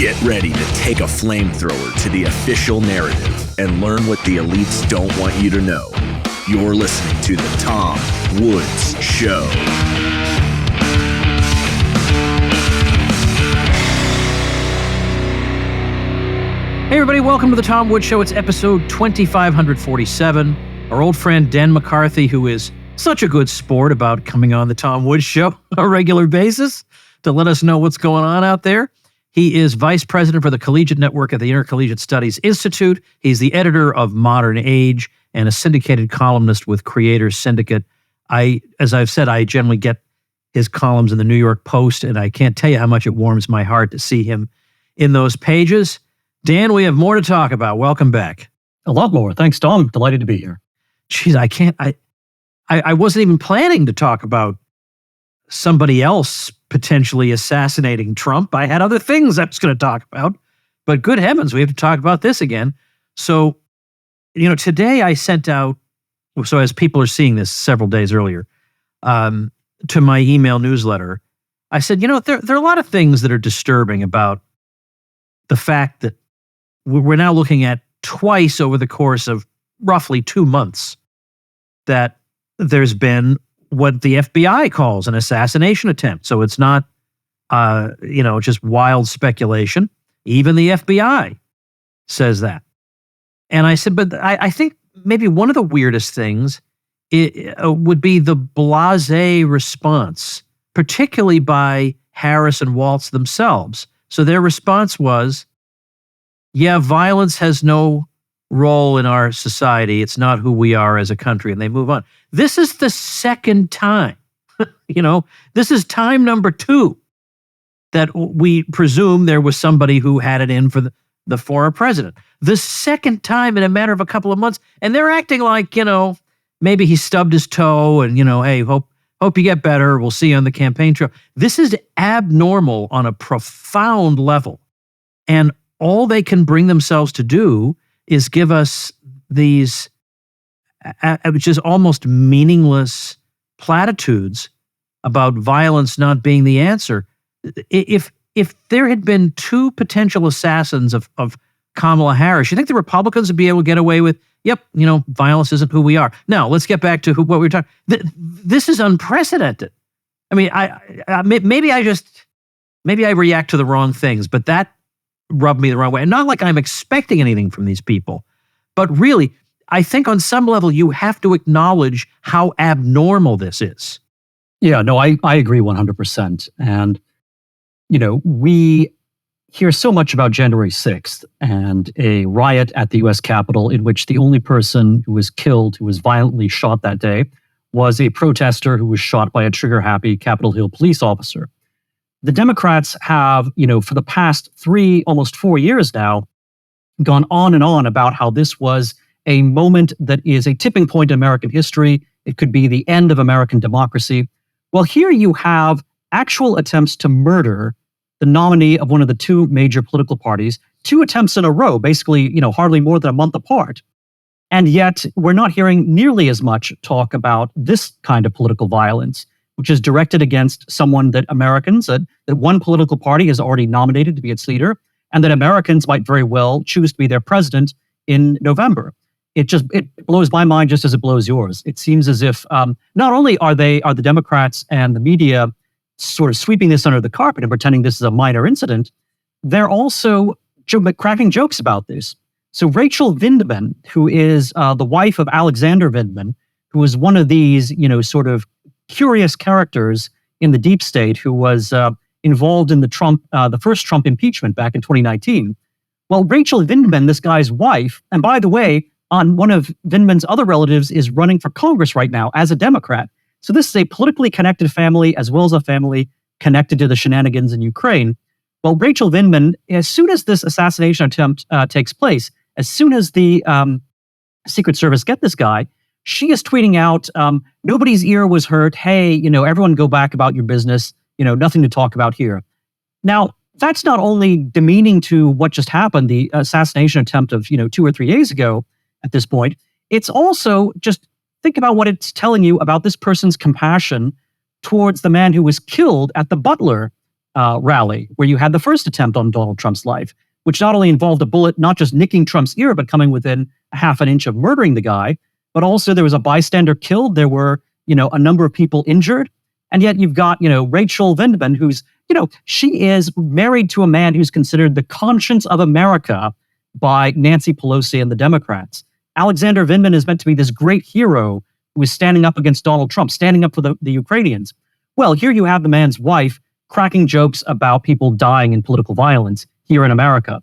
Get ready to take a flamethrower to the official narrative and learn what the elites don't want you to know. You're listening to The Tom Woods Show. Hey everybody, welcome to The Tom Woods Show. It's episode 2547. Our old friend Dan McCarthy, who is such a good sport about coming on The Tom Woods Show on a regular basis to let us know what's going on out there. He is vice president for the Collegiate Network at the Intercollegiate Studies Institute. He's the editor of Modern Age and a syndicated columnist with Creators Syndicate. As I've said, I generally get his columns in the New York Post, and I can't tell you how much it warms my heart to see him in those pages. Dan, we have more to talk about. Welcome back. A lot more. Thanks, Tom. Delighted to be here. Jeez, I wasn't even planning to talk about somebody else potentially assassinating Trump. I had other things I was going to talk about, but good heavens, we have to talk about this again. So, today I sent out, so as people are seeing this several days earlier, to my email newsletter, I said, there are a lot of things that are disturbing about the fact that we're now looking at twice over the course of roughly 2 months that there's been what the FBI calls an assassination attempt. So it's not, just wild speculation. Even the FBI says that. And I said, but I think maybe one of the weirdest things would be the blasé response, particularly by Harris and Waltz themselves. So their response was, yeah, violence has no role in our society. It's not who we are as a country, and they move on. This is the second time, this is time number 2 that we presume there was somebody who had it in for the former president. The second time in a matter of a couple of months, and they're acting like, maybe he stubbed his toe and, hey, hope you get better. We'll see you on the campaign trail. This is abnormal on a profound level. And all they can bring themselves to do is give us these, which is almost meaningless platitudes about violence not being the answer. If there had been 2 potential assassins of Kamala Harris, you think the Republicans would be able to get away with, yep, violence isn't who we are. Now, let's get back to what we were talking. This is unprecedented. I mean, maybe I react to the wrong things, but that rubbed me the wrong way. And not like I'm expecting anything from these people, but really, I think on some level you have to acknowledge how abnormal this is. Yeah, no, I agree 100%. And, we hear so much about January 6th and a riot at the U.S. Capitol in which the only person who was killed, who was violently shot that day, was a protester who was shot by a trigger-happy Capitol Hill police officer. The Democrats have, for the past 3, almost 4 years now, gone on and on about how this was a moment that is a tipping point in American history. It could be the end of American democracy. Well, here you have actual attempts to murder the nominee of one of the 2 major political parties, 2 attempts in a row, basically, hardly more than a month apart. And yet we're not hearing nearly as much talk about this kind of political violence, which is directed against someone that Americans, that one political party has already nominated to be its leader, and that Americans might very well choose to be their president in November. It blows my mind just as it blows yours. It seems as if not only are the Democrats and the media sort of sweeping this under the carpet and pretending this is a minor incident, they're also cracking jokes about this. So Rachel Vindman, who is the wife of Alexander Vindman, who was one of these, sort of curious characters in the deep state who was involved in the first Trump impeachment back in 2019. Well, Rachel Vindman, this guy's wife, and by the way, one of Vindman's other relatives is running for Congress right now as a Democrat. So this is a politically connected family as well as a family connected to the shenanigans in Ukraine. Well, Rachel Vindman, as soon as this assassination attempt takes place, as soon as the Secret Service get this guy, she is tweeting out, nobody's ear was hurt. Hey, everyone go back about your business. Nothing to talk about here. Now, that's not only demeaning to what just happened, the assassination attempt of, 2 or 3 days ago at this point. It's also just think about what it's telling you about this person's compassion towards the man who was killed at the Butler rally, where you had the first attempt on Donald Trump's life, which not only involved a bullet not just nicking Trump's ear, but coming within a half an inch of murdering the guy, but also there was a bystander killed. There were, a number of people injured. And yet you've got, Rachel Vindman, who's, she is married to a man who's considered the conscience of America by Nancy Pelosi and the Democrats. Alexander Vindman is meant to be this great hero who is standing up against Donald Trump, standing up for the Ukrainians. Well, here you have the man's wife cracking jokes about people dying in political violence here in America.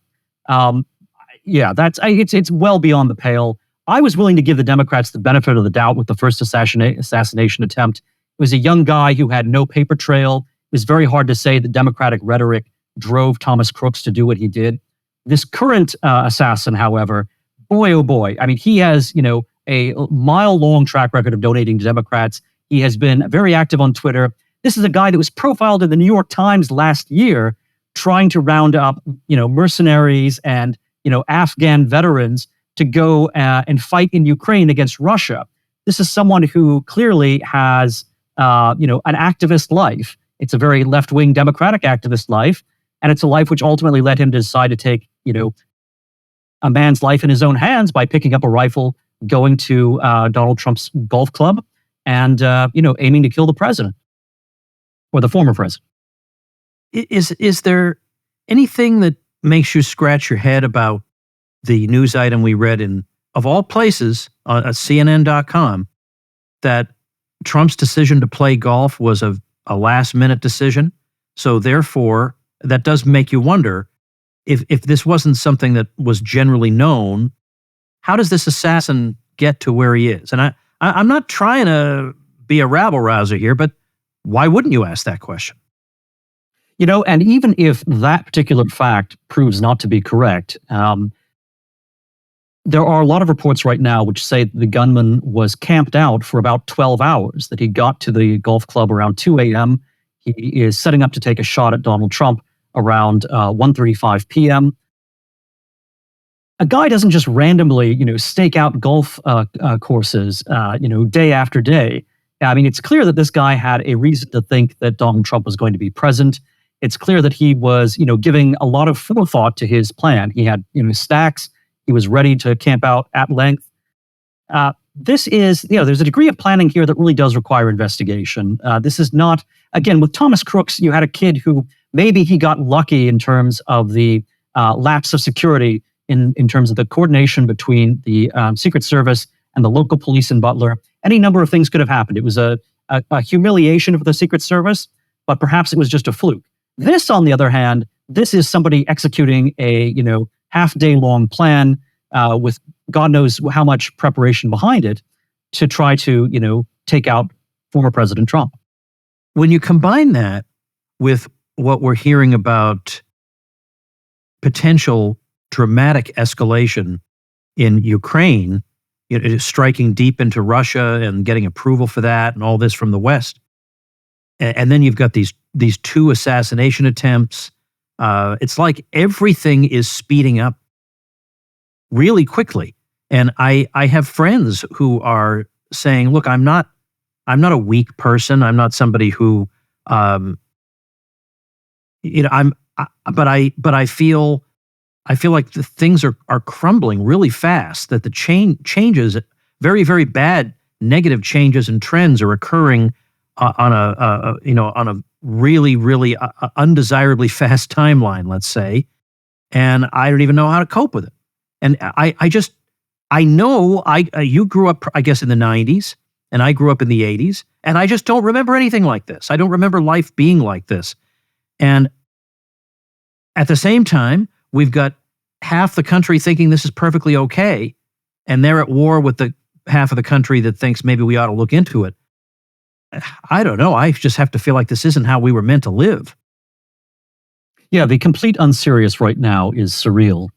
It's well beyond the pale. I was willing to give the Democrats the benefit of the doubt with the first assassination attempt. It was a young guy who had no paper trail. It was very hard to say the Democratic rhetoric drove Thomas Crooks to do what he did. This current assassin, however, boy, oh boy. I mean, he has, a mile-long track record of donating to Democrats. He has been very active on Twitter. This is a guy that was profiled in the New York Times last year, trying to round up, mercenaries and, Afghan veterans to go and fight in Ukraine against Russia. This is someone who clearly has, an activist life. It's a very left-wing Democratic activist life, and it's a life which ultimately led him to decide to take, a man's life in his own hands by picking up a rifle, going to Donald Trump's golf club, and aiming to kill the president or the former president. Is there anything that makes you scratch your head about the news item we read in, of all places, on CNN.com, that Trump's decision to play golf was a last-minute decision? So therefore, that does make you wonder, if this wasn't something that was generally known, how does this assassin get to where he is? And I'm not trying to be a rabble-rouser here, but why wouldn't you ask that question? And even if that particular fact proves not to be correct, there are a lot of reports right now which say that the gunman was camped out for about 12 hours, that he got to the golf club around 2 a.m. He is setting up to take a shot at Donald Trump around 1:35 p.m. A guy doesn't just randomly, stake out golf courses, day after day. I mean, it's clear that this guy had a reason to think that Donald Trump was going to be present. It's clear that he was, giving a lot of forethought to his plan. He had, stacks. He was ready to camp out at length. This is, there's a degree of planning here that really does require investigation. This is not, again, with Thomas Crooks, you had a kid who maybe he got lucky in terms of the lapse of security in terms of the coordination between the Secret Service and the local police in Butler. Any number of things could have happened. It was a humiliation for the Secret Service, but perhaps it was just a fluke. This, on the other hand, this is somebody executing a, half-day-long plan with God knows how much preparation behind it to try to, take out former President Trump. When you combine that with what we're hearing about potential dramatic escalation in Ukraine, it is striking deep into Russia and getting approval for that and all this from the West. And then you've got these two assassination attempts. It's like everything is speeding up really quickly. And I have friends who are saying, look, I'm not a weak person. I'm not somebody who, but I feel like the things are crumbling really fast, that the changes, very, very bad negative changes and trends are occurring on a really, really undesirably fast timeline, let's say. And I don't even know how to cope with it. And you grew up, I guess, in the 90s, and I grew up in the 80s, and I just don't remember anything like this. I don't remember life being like this. And at the same time, we've got half the country thinking this is perfectly okay, and they're at war with the half of the country that thinks maybe we ought to look into it. I don't know. I just have to feel like this isn't how we were meant to live. Yeah, the complete unserious right now is surreal.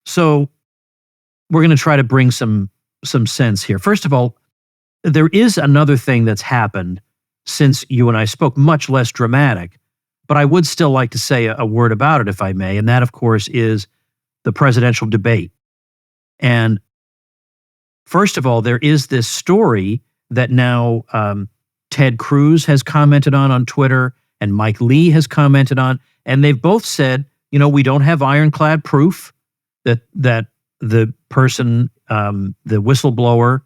So we're going to try to bring some sense here. First of all, there is another thing that's happened since you and I spoke, much less dramatic, but I would still like to say a word about it, if I may, and that, of course, is the presidential debate. And first of all, there is this story that now Ted Cruz has commented on Twitter, and Mike Lee has commented on, and they've both said, we don't have ironclad proof that the person, the whistleblower,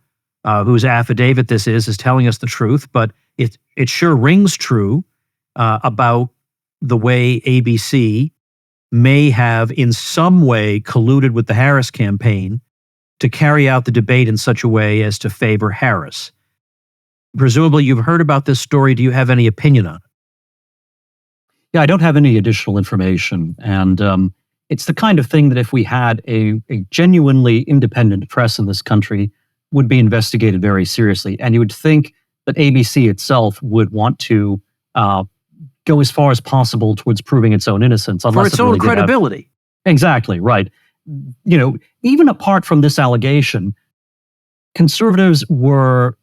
whose affidavit this is telling us the truth, but it sure rings true about the way ABC may have in some way colluded with the Harris campaign to carry out the debate in such a way as to favor Harris. Presumably you've heard about this story. Do you have any opinion on it? Yeah, I don't have any additional information. And it's the kind of thing that if we had a genuinely independent press in this country, would be investigated very seriously. And you would think that ABC itself would want to go as far as possible towards proving its own innocence. For its own credibility. Exactly, right. Even apart from this allegation, conservatives were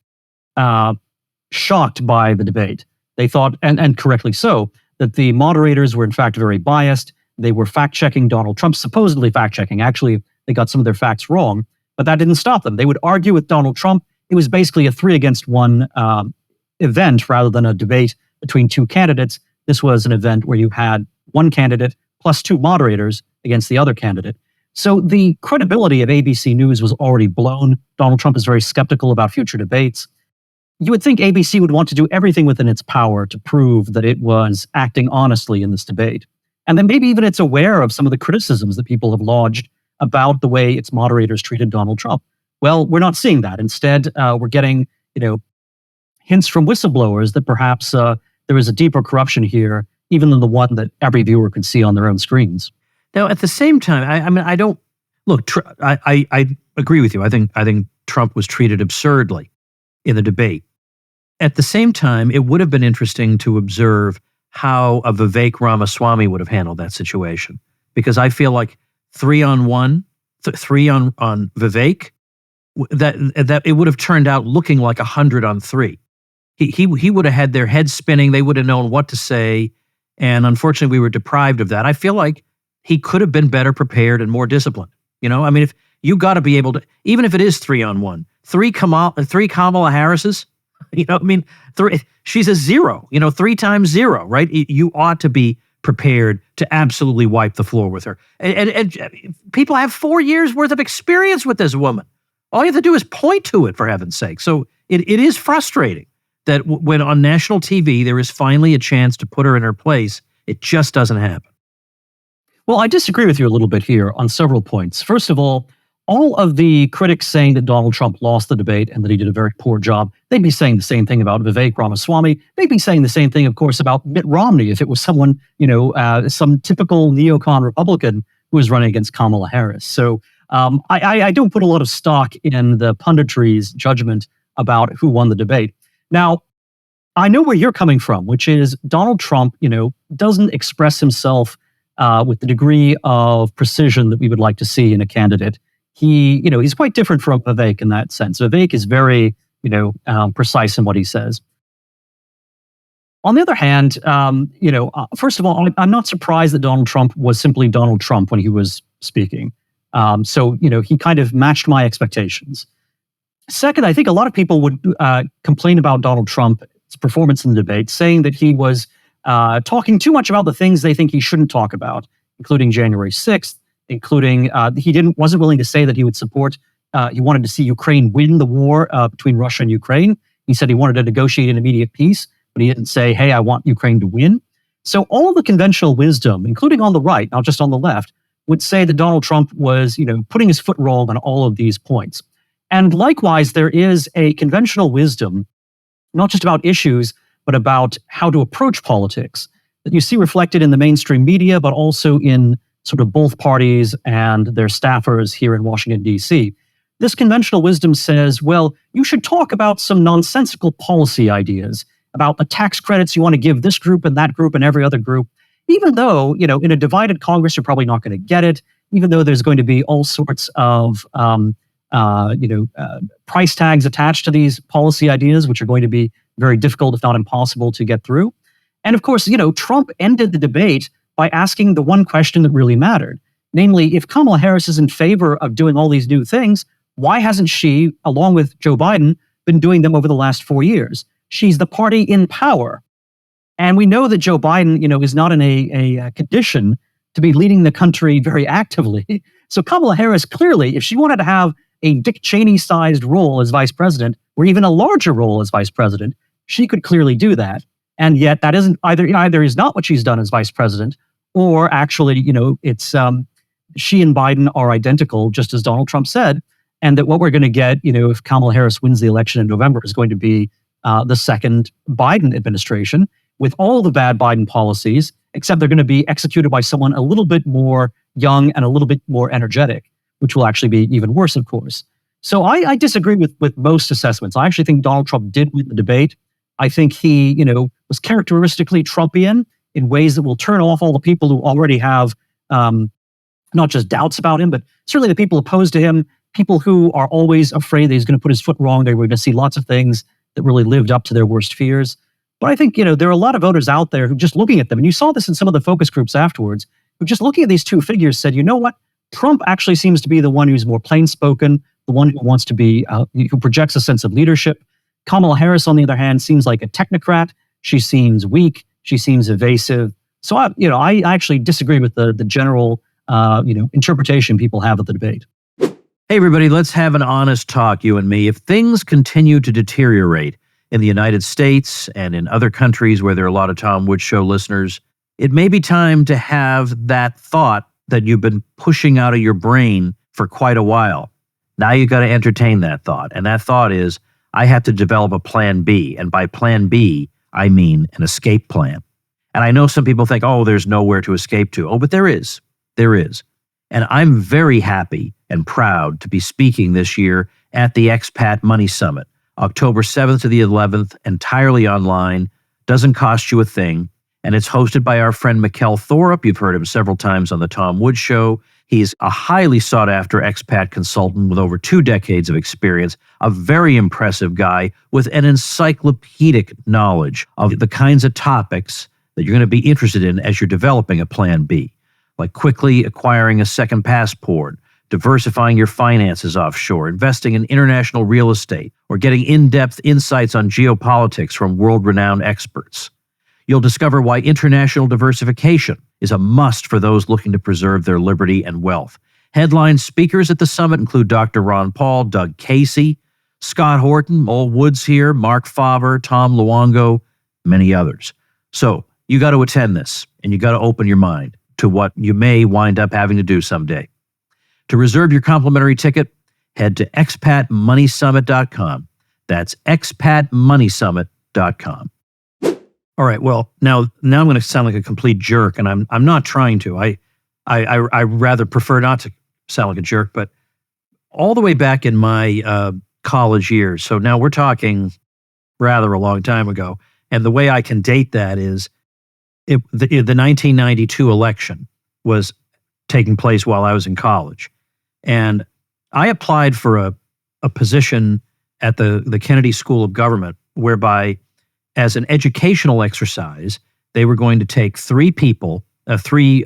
shocked by the debate. They thought, and correctly so, that the moderators were in fact very biased. They were fact-checking Donald Trump, supposedly fact-checking. Actually, they got some of their facts wrong, but that didn't stop them. They would argue with Donald Trump. It was basically a 3-against-1 event rather than a debate between two candidates. This was an event where you had one candidate plus two moderators against the other candidate. So the credibility of ABC News was already blown. Donald Trump is very skeptical about future debates. You would think ABC would want to do everything within its power to prove that it was acting honestly in this debate. And then maybe even it's aware of some of the criticisms that people have lodged about the way its moderators treated Donald Trump. Well, we're not seeing that. Instead, we're getting, hints from whistleblowers that perhaps there is a deeper corruption here, even than the one that every viewer could see on their own screens. Now, at the same time, I don't look. I agree with you. I think Trump was treated absurdly in the debate. At the same time, it would have been interesting to observe how a Vivek Ramaswamy would have handled that situation, because I feel like 3-on-1, 3 on Vivek, that it would have turned out looking like 100-on-3. He would have had their heads spinning. They would have known what to say, and unfortunately, we were deprived of that. I feel like he could have been better prepared and more disciplined. If you got to be able to, even if it is 3-on-1, three Kamala Harrises. She's a 0, 3 times 0, right? You ought to be prepared to absolutely wipe the floor with her. And people have 4 years worth of experience with this woman. All you have to do is point to it, for heaven's sake. So it is frustrating that when on national TV, there is finally a chance to put her in her place, it just doesn't happen. Well, I disagree with you a little bit here on several points. First of all of the critics saying that Donald Trump lost the debate and that he did a very poor job, they'd be saying the same thing about Vivek Ramaswamy. They'd be saying the same thing, of course, about Mitt Romney if it was someone, some typical neocon Republican who was running against Kamala Harris. So I don't put a lot of stock in the punditry's judgment about who won the debate. Now, I know where you're coming from, which is Donald Trump, doesn't express himself with the degree of precision that we would like to see in a candidate. He's quite different from Vivek in that sense. Vivek is very, precise in what he says. On the other hand, first of all, I'm not surprised that Donald Trump was simply Donald Trump when he was speaking. So he kind of matched my expectations. Second, I think a lot of people would complain about Donald Trump's performance in the debate, saying that he was talking too much about the things they think he shouldn't talk about, including January 6th, including he wasn't willing to say that he would support, he wanted to see Ukraine win the war between Russia and Ukraine. He said he wanted to negotiate an immediate peace, but he didn't say, hey, I want Ukraine to win. So all of the conventional wisdom, including on the right, not just on the left, would say that Donald Trump was, putting his foot wrong on all of these points. And likewise, there is a conventional wisdom, not just about issues, but about how to approach politics that you see reflected in the mainstream media, but also in sort of both parties and their staffers here in Washington, D.C. This conventional wisdom says, well, you should talk about some nonsensical policy ideas, about the tax credits you want to give this group and that group and every other group, even though, in a divided Congress, you're probably not going to get it, even though there's going to be all sorts of price tags attached to these policy ideas, which are going to be very difficult, if not impossible, to get through. And of course, Trump ended the debate by asking the one question that really mattered. Namely, if Kamala Harris is in favor of doing all these new things, why hasn't she, along with Joe Biden, been doing them over the last 4 years? She's the party in power. And we know that Joe Biden, is not in a condition to be leading the country very actively. So Kamala Harris, clearly, if she wanted to have a Dick Cheney-sized role as vice president, or even a larger role as vice president, she could clearly do that. And yet that isn't either is not what she's done as vice president, or actually, it's she and Biden are identical, just as Donald Trump said, and that what we're going to get, if Kamala Harris wins the election in November, is going to be the second Biden administration with all the bad Biden policies, except they're going to be executed by someone a little bit more young and a little bit more energetic, which will actually be even worse, of course. So I disagree with most assessments. I actually think Donald Trump did win the debate. I think he, was characteristically Trumpian in ways that will turn off all the people who already have not just doubts about him, but certainly the people opposed to him, people who are always afraid that he's going to put his foot wrong. They were going to see lots of things that really lived up to their worst fears. But I think, there are a lot of voters out there who just looking at them, and you saw this in some of the focus groups afterwards, who just looking at these two figures said, you know what? Trump actually seems to be the one who's more plain-spoken, the one who wants to be, who projects a sense of leadership. Kamala Harris, on the other hand, seems like a technocrat. She seems weak. She seems evasive. So, I actually disagree with the general, interpretation people have of the debate. Hey, everybody, let's have an honest talk, you and me. If things continue to deteriorate in the United States and in other countries where there are a lot of Tom Woods Show listeners, it may be time to have that thought that you've been pushing out of your brain for quite a while. Now you've got to entertain that thought. And that thought is, I have to develop a plan B. And by plan B, I mean an escape plan. And I know some people think, oh, there's nowhere to escape to. Oh, but there is. There is. And I'm very happy and proud to be speaking this year at the Expat Money Summit, October 7th to the 11th, entirely online, doesn't cost you a thing. And it's hosted by our friend Mikkel Thorup. You've heard him several times on the Tom Woods Show. He's a highly sought-after expat consultant with over 2 decades of experience, a very impressive guy with an encyclopedic knowledge of the kinds of topics that you're going to be interested in as you're developing a plan B, like quickly acquiring a second passport, diversifying your finances offshore, investing in international real estate, or getting in-depth insights on geopolitics from world-renowned experts. You'll discover why international diversification is a must for those looking to preserve their liberty and wealth. Headline speakers at the summit include Dr. Ron Paul, Doug Casey, Scott Horton, Ol Woods here, Mark Faber, Tom Luongo, many others. So you got to attend this, and you got to open your mind to what you may wind up having to do someday. To reserve your complimentary ticket, head to expatmoneysummit.com. That's expatmoneysummit.com. All right. Well, now I'm going to sound like a complete jerk, and I'm not trying to. I rather prefer not to sound like a jerk, but all the way back in my college years. So now we're talking rather a long time ago, and the way I can date that is the 1992 election was taking place while I was in college, and I applied for a position at the Kennedy School of Government, whereby, as an educational exercise, they were going to take 3 people, 3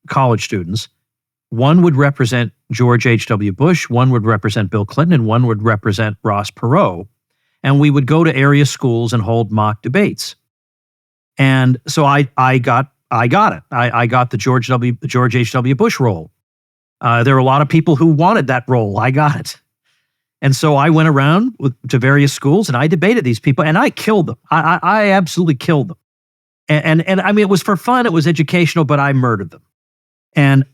college students. One would represent George H.W. Bush, one would represent Bill Clinton, and one would represent Ross Perot. And we would go to area schools and hold mock debates. And so I got it. I got the George H.W. Bush role. There were a lot of people who wanted that role. I got it. And so I went around to various schools and I debated these people, and I killed them. I absolutely killed them. And I mean, it was for fun. It was educational, but I murdered them. And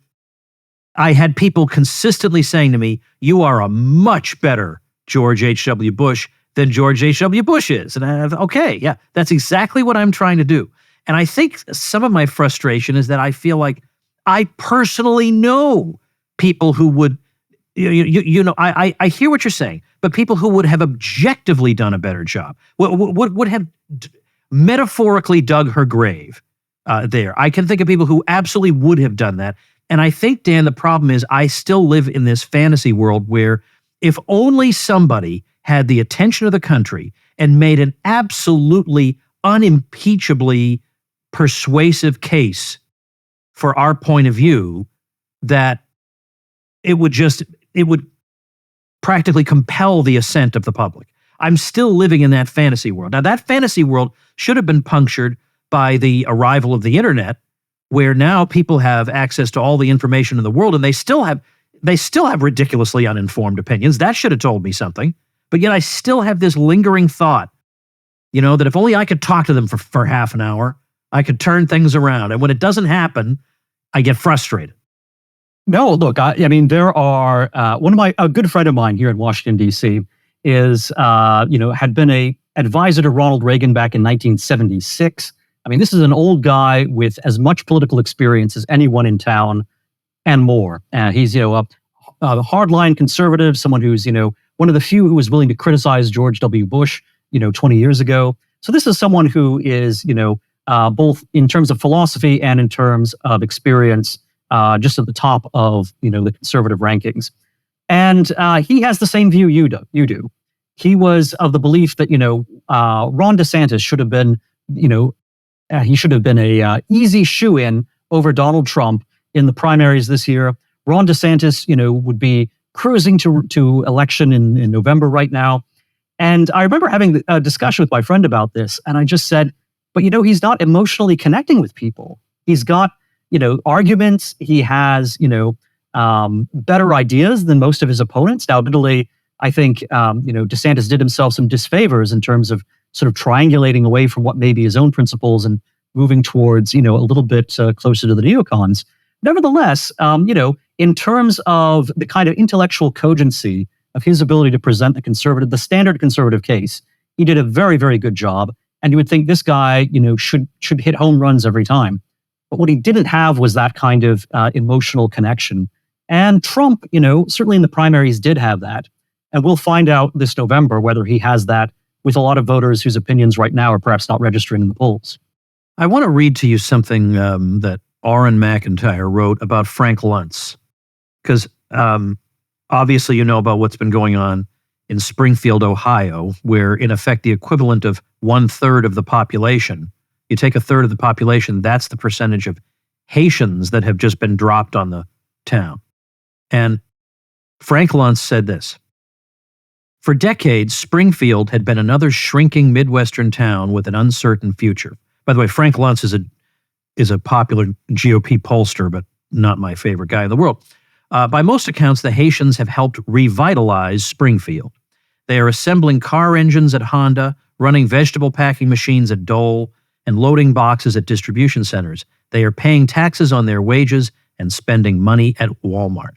I had people consistently saying to me, you are a much better George H.W. Bush than George H.W. Bush is. And I thought, okay, yeah, that's exactly what I'm trying to do. And I think some of my frustration is that I feel like I personally know people who would, I hear what you're saying, but people who would have objectively done a better job, would have metaphorically dug her grave there. I can think of people who absolutely would have done that. And I think, Dan, the problem is I still live in this fantasy world where if only somebody had the attention of the country and made an absolutely unimpeachably persuasive case for our point of view, that it would practically compel the assent of the public. I'm still living in that fantasy world. Now, that fantasy world should have been punctured by the arrival of the internet, where now people have access to all the information in the world, and they still have ridiculously uninformed opinions. That should have told me something. But yet I still have this lingering thought, that if only I could talk to them for half an hour, I could turn things around. And when it doesn't happen, I get frustrated. No, look, I mean, there are, a good friend of mine here in Washington, D.C. Had been a advisor to Ronald Reagan back in 1976. I mean, this is an old guy with as much political experience as anyone in town and more. He's, a hardline conservative, someone who's, one of the few who was willing to criticize George W. Bush, 20 years ago. So this is someone who is, both in terms of philosophy and in terms of experience, just at the top of, the conservative rankings. And he has the same view you do. He was of the belief that, Ron DeSantis should have been, he should have been a easy shoe-in over Donald Trump in the primaries this year. Ron DeSantis, would be cruising to election in November right now. And I remember having a discussion with my friend about this, and I just said, but he's not emotionally connecting with people. He's got, arguments. He has, better ideas than most of his opponents. Now, admittedly, I think, DeSantis did himself some disfavors in terms of sort of triangulating away from what may be his own principles and moving towards, a little bit closer to the neocons. Nevertheless, in terms of the kind of intellectual cogency of his ability to present the standard conservative case, he did a very, very good job. And you would think this guy, should hit home runs every time. But what he didn't have was that kind of emotional connection. And Trump, certainly in the primaries did have that. And we'll find out this November whether he has that with a lot of voters whose opinions right now are perhaps not registering in the polls. I want to read to you something that Aaron McIntyre wrote about Frank Luntz, because obviously you know about what's been going on in Springfield, Ohio, where in effect the equivalent of 1/3 of the population, you take 1/3 of the population, that's the percentage of Haitians that have just been dropped on the town. And Frank Luntz said this: "For decades, Springfield had been another shrinking Midwestern town with an uncertain future." By the way, Frank Luntz is a popular GOP pollster, but not my favorite guy in the world. By most accounts, the Haitians have helped revitalize Springfield. They are assembling car engines at Honda, running vegetable packing machines at Dole, and loading boxes at distribution centers. They are paying taxes on their wages and spending money at Walmart.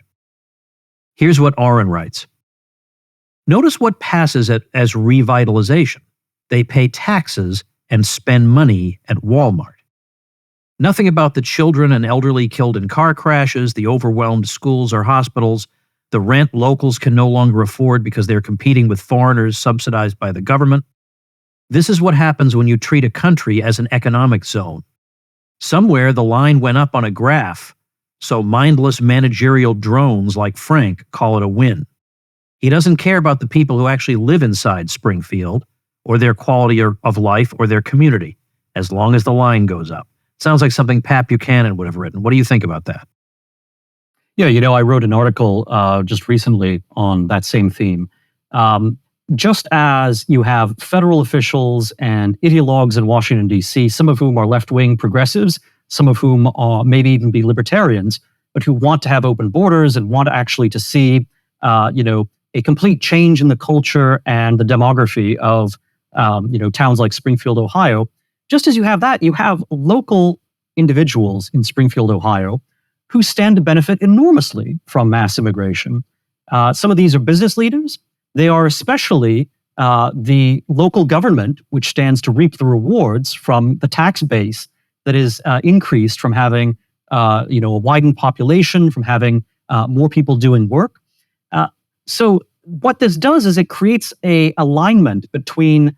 Here's what Aaron writes. Notice what passes as revitalization. They pay taxes and spend money at Walmart. Nothing about the children and elderly killed in car crashes, the overwhelmed schools or hospitals, the rent locals can no longer afford because they're competing with foreigners subsidized by the government. This is what happens when you treat a country as an economic zone. Somewhere the line went up on a graph, so mindless managerial drones like Frank call it a win. He doesn't care about the people who actually live inside Springfield or their quality of life or their community, as long as the line goes up. Sounds like something Pat Buchanan would have written. What do you think about that? Yeah, I wrote an article just recently on that same theme. Just as you have federal officials and ideologues in Washington, D.C., some of whom are left-wing progressives, some of whom are maybe even be libertarians, but who want to have open borders and want actually to see, a complete change in the culture and the demography of, towns like Springfield, Ohio. Just as you have that, you have local individuals in Springfield, Ohio, who stand to benefit enormously from mass immigration. Some of these are business leaders. They are especially the local government, which stands to reap the rewards from the tax base that is increased from having a widened population, from having more people doing work. So what this does is it creates a alignment between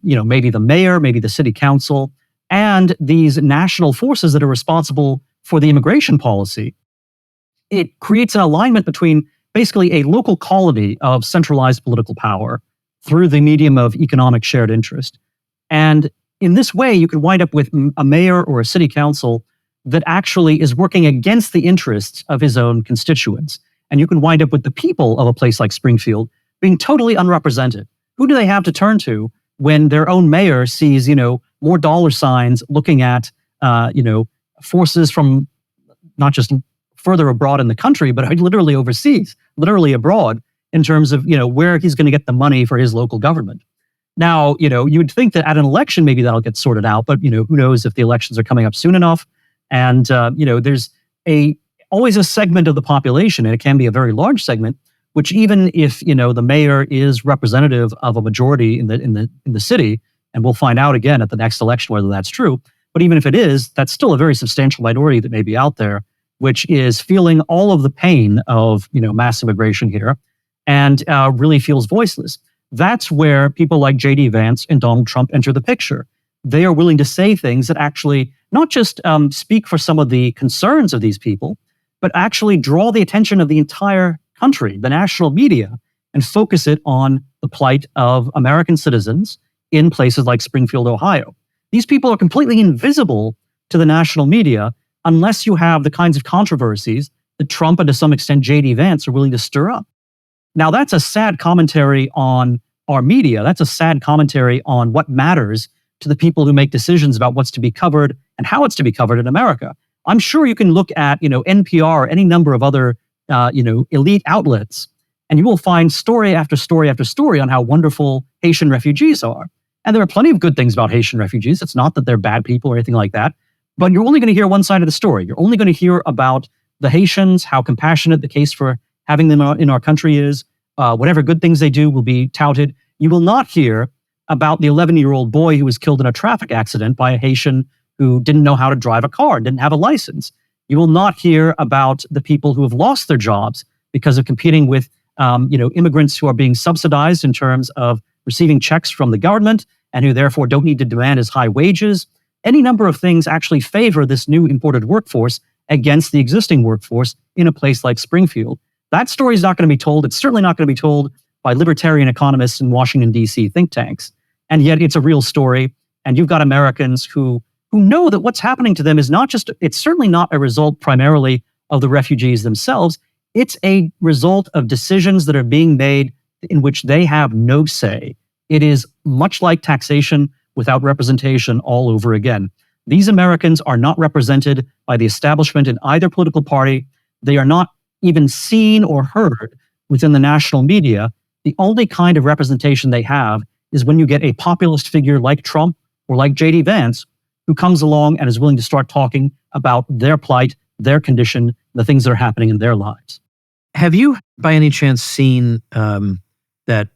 maybe the mayor, maybe the city council, and these national forces that are responsible for the immigration policy. It creates an alignment between basically a local colony of centralized political power through the medium of economic shared interest. And in this way, you can wind up with a mayor or a city council that actually is working against the interests of his own constituents. And you can wind up with the people of a place like Springfield being totally unrepresented, who do they have to turn to when their own mayor sees, more dollar signs looking at, forces from not just further abroad in the country, but literally overseas, literally abroad, in terms of, where he's going to get the money for his local government. Now, you would think that at an election, maybe that'll get sorted out, but, who knows if the elections are coming up soon enough. And, there's always a segment of the population, and it can be a very large segment, which even if, the mayor is representative of a majority in the city, and we'll find out again at the next election whether that's true, but even if it is, that's still a very substantial minority that may be out there, which is feeling all of the pain of, mass immigration here and really feels voiceless. That's where people like J.D. Vance and Donald Trump enter the picture. They are willing to say things that actually not just speak for some of the concerns of these people, but actually draw the attention of the entire country, the national media, and focus it on the plight of American citizens in places like Springfield, Ohio. These people are completely invisible to the national media unless you have the kinds of controversies that Trump and to some extent J.D. Vance are willing to stir up. Now, that's a sad commentary on our media. That's a sad commentary on what matters to the people who make decisions about what's to be covered and how it's to be covered in America. I'm sure you can look at, NPR or any number of other, elite outlets, and you will find story after story after story on how wonderful Haitian refugees are. And there are plenty of good things about Haitian refugees. It's not that they're bad people or anything like that, but you're only going to hear one side of the story. You're only going to hear about the Haitians, how compassionate the case for having them in our country is. Whatever good things they do will be touted. You will not hear about the 11-year-old boy who was killed in a traffic accident by a Haitian who didn't know how to drive a car, didn't have a license. You will not hear about the people who have lost their jobs because of competing with, immigrants who are being subsidized in terms of receiving checks from the government and who therefore don't need to demand as high wages. Any number of things actually favor this new imported workforce against the existing workforce in a place like Springfield. That story is not going to be told. It's certainly not going to be told by libertarian economists in Washington, D.C. think tanks. And yet it's a real story. And you've got Americans who know that what's happening to them is it's certainly not a result primarily of the refugees themselves. It's a result of decisions that are being made in which they have no say. It is much like taxation without representation all over again. These Americans are not represented by the establishment in either political party. They are not even seen or heard within the national media. The only kind of representation they have is when you get a populist figure like Trump or like J.D. Vance, who comes along and is willing to start talking about their plight, their condition, the things that are happening in their lives. Have you, by any chance, seen that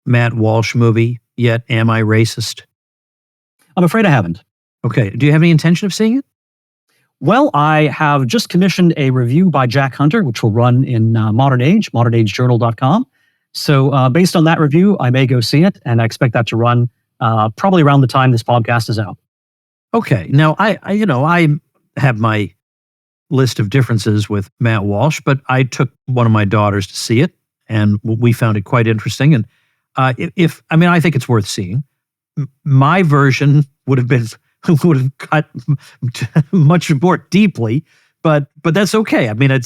Matt Walsh movie yet, Am I Racist? I'm afraid I haven't. Okay. Do you have any intention of seeing it? Well, I have just commissioned a review by Jack Hunter, which will run in Modern Age, modernAgeJournal.com. So based on that review, I may go see it, and I expect that to run probably around the time this podcast is out. Okay. Now, I have my list of differences with Matt Walsh, but I took one of my daughters to see it, and we found it quite interesting. And I think it's worth seeing. My version would have cut much more deeply, but that's okay. I mean, I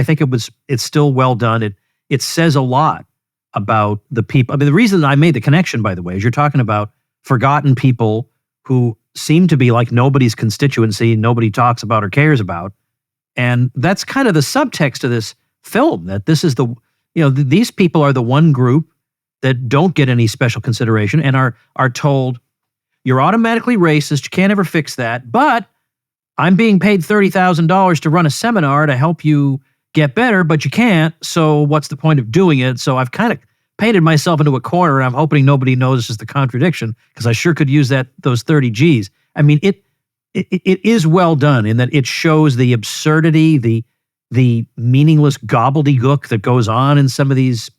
think it's still well done. It says a lot about the people. I mean, the reason I made the connection, by the way, is you're talking about forgotten people who seem to be like nobody's constituency, nobody talks about or cares about. And that's kind of the subtext of this film, that this is these people are the one group that don't get any special consideration and are told, you're automatically racist, you can't ever fix that, but I'm being paid $30,000 to run a seminar to help you get better, but you can't, so what's the point of doing it? So I've kind of painted myself into a corner, and I'm hoping nobody notices the contradiction, because I sure could use those 30 G's. I mean, it is well done in that it shows the absurdity, the meaningless gobbledygook that goes on in some of these.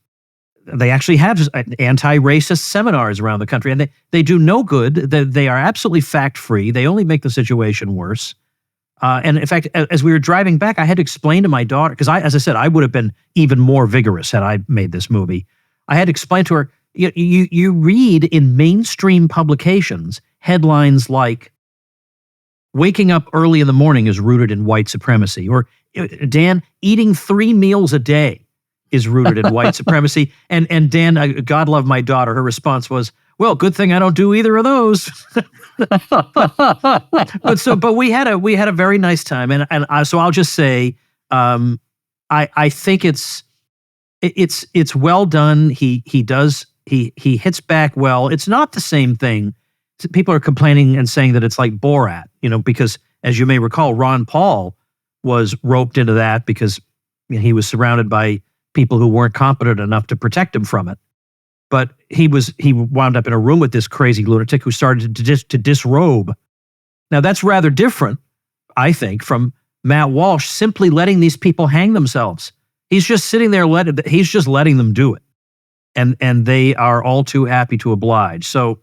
They actually have anti-racist seminars around the country, and they do no good. They are absolutely fact-free. They only make the situation worse. And in fact, as we were driving back, I had to explain to my daughter, because as I said, I would have been even more vigorous had I made this movie. I had to explain to her, you read in mainstream publications headlines like, waking up early in the morning is rooted in white supremacy, or Dan, eating 3 meals a day is rooted in white supremacy. And Dan, God love my daughter, her response was, well, good thing I don't do either of those. but we had a very nice time, so I'll just say, I think it's well done. He hits back well. It's not the same thing. People are complaining and saying that it's like Borat, because as you may recall, Ron Paul was roped into that because he was surrounded by people who weren't competent enough to protect him from it. But he wound up in a room with this crazy lunatic who started to disrobe. Now that's rather different, I think, from Matt Walsh simply letting these people hang themselves. He's just sitting there, he's just letting them do it. And they are all too happy to oblige. So,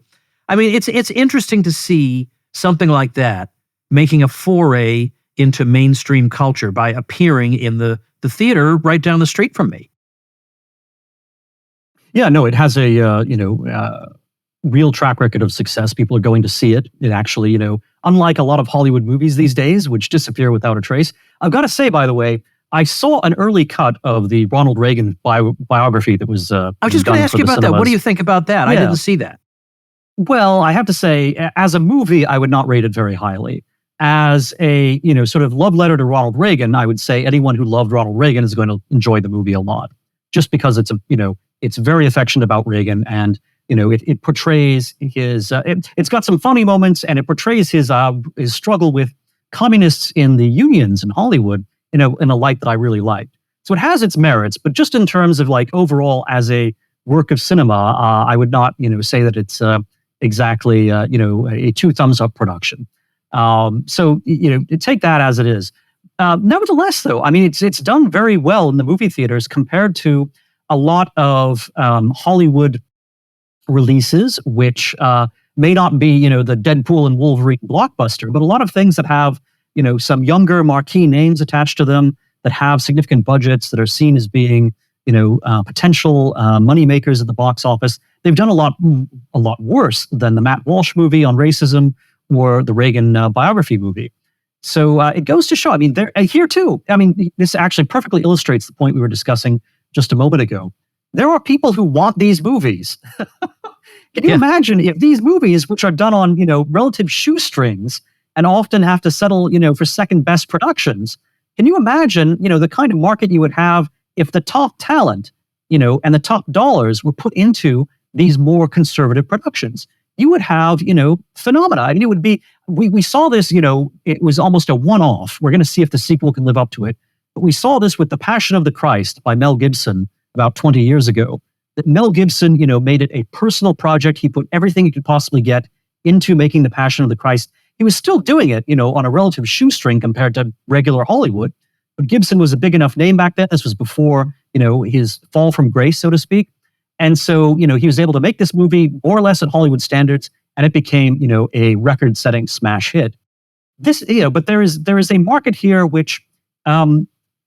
I mean, it's interesting to see something like that making a foray into mainstream culture by appearing in the theater right down the street from me. Yeah, no, it has a real track record of success. People are going to see it. It actually, unlike a lot of Hollywood movies these days, which disappear without a trace. I've got to say, by the way, I saw an early cut of the Ronald Reagan biography that was. I was just going to ask you about that. What do you think about that? Yeah. I didn't see that. Well, I have to say, as a movie, I would not rate it very highly. As a sort of love letter to Ronald Reagan, I would say anyone who loved Ronald Reagan is going to enjoy the movie a lot, just because it's very affectionate about Reagan, and it portrays his. It's got some funny moments, and it portrays his struggle with communists in the unions in Hollywood in a light that I really liked. So it has its merits, but just in terms of overall as a work of cinema, I would not say that it's exactly a 2 thumbs up production. So take that as it is. Nevertheless, though, I mean it's done very well in the movie theaters compared to a lot of Hollywood releases, which may not be, the Deadpool and Wolverine blockbuster, but a lot of things that have, some younger marquee names attached to them, that have significant budgets, that are seen as being, potential money makers at the box office. They've done a lot worse than the Matt Walsh movie on racism or the Reagan biography movie. So it goes to show, I mean, here too, I mean, this actually perfectly illustrates the point we were discussing just a moment ago. There are people who want these movies. Can you imagine if these movies, which are done on, relative shoestrings and often have to settle, for second best productions, can you imagine, the kind of market you would have if the top talent, and the top dollars were put into these more conservative productions? You would have, phenomena. I mean, it would be, we saw this, it was almost a one-off. We're going to see if the sequel can live up to it. But we saw this with The Passion of the Christ by Mel Gibson about 20 years ago. That Mel Gibson, made it a personal project. He put everything he could possibly get into making The Passion of the Christ. He was still doing it, on a relative shoestring compared to regular Hollywood. But Gibson was a big enough name back then. This was before, his fall from grace, so to speak. And so, he was able to make this movie more or less at Hollywood standards, and it became, a record-setting smash hit. This, but there is a market here which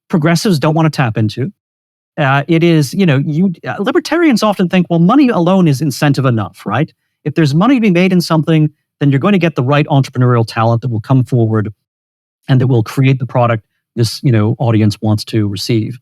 progressives don't want to tap into. It is, libertarians often think, well, money alone is incentive enough, right? If there's money to be made in something, then you're going to get the right entrepreneurial talent that will come forward and that will create the product this, audience wants to receive.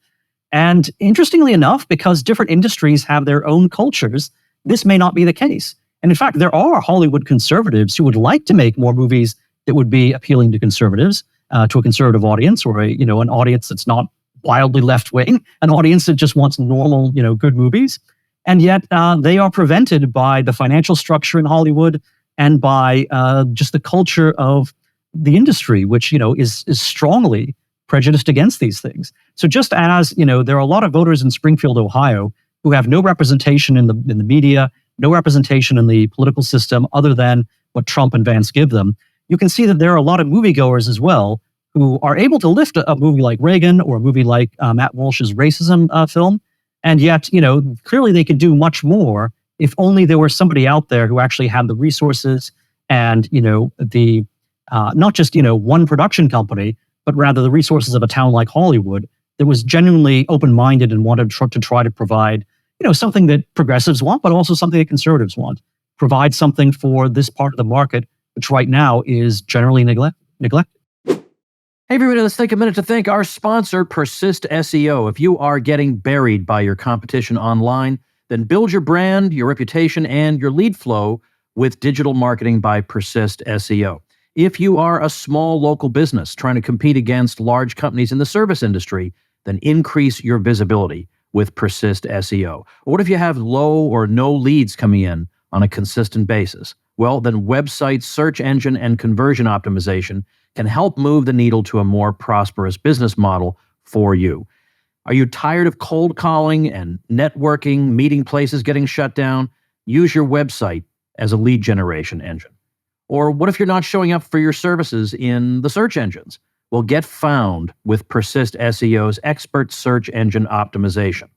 And interestingly enough, because different industries have their own cultures, this may not be the case. And in fact, there are Hollywood conservatives who would like to make more movies that would be appealing to conservatives, to a conservative audience, or an audience that's not wildly left-wing, an audience that just wants normal, good movies. And yet they are prevented by the financial structure in Hollywood and by just the culture of the industry, which, is strongly prejudiced against these things. So just as, there are a lot of voters in Springfield, Ohio, who have no representation in the media, no representation in the political system other than what Trump and Vance give them, you can see that there are a lot of moviegoers as well who are able to lift a movie like Reagan or a movie like Matt Walsh's racism film. And yet, clearly they could do much more if only there were somebody out there who actually had the resources and, the not just, one production company, but rather the resources of a town like Hollywood that was genuinely open-minded and wanted to try to provide, something that progressives want, but also something that conservatives want. Provide something for this part of the market, which right now is generally neglected. Hey, everybody, let's take a minute to thank our sponsor, Persist SEO. If you are getting buried by your competition online, then build your brand, your reputation, and your lead flow with digital marketing by Persist SEO. If you are a small local business trying to compete against large companies in the service industry, then increase your visibility with Persist SEO. Or what if you have low or no leads coming in on a consistent basis? Well, then website search engine and conversion optimization can help move the needle to a more prosperous business model for you. Are you tired of cold calling and networking, meeting places getting shut down? Use your website as a lead generation engine. Or what if you're not showing up for your services in the search engines? Well, get found with Persist SEO's expert search engine optimization.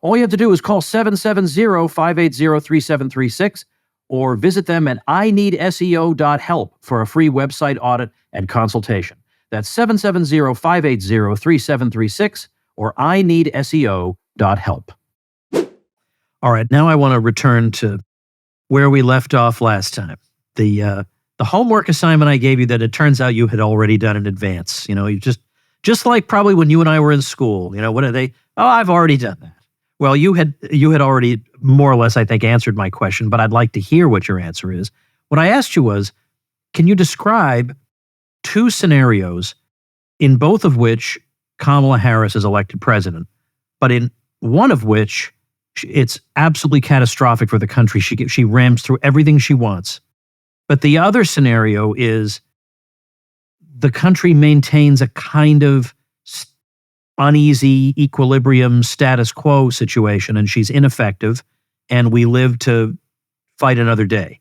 All you have to do is call 770-580-3736 or visit them at ineedseo.help for a free website audit and consultation. That's 770-580-3736 or ineedseo.help. All right, now I want to return to where we left off last time. The homework assignment I gave you that it turns out you had already done in advance. You just like probably when you and I were in school. What are they? Oh, I've already done that. Well, you had already more or less, I think, answered my question, but I'd like to hear what your answer is. What I asked you was, can you describe two scenarios in both of which Kamala Harris is elected president, but in one of which it's absolutely catastrophic for the country. She rams through everything she wants. But the other scenario is the country maintains a kind of uneasy equilibrium status quo situation, and she's ineffective, and we live to fight another day.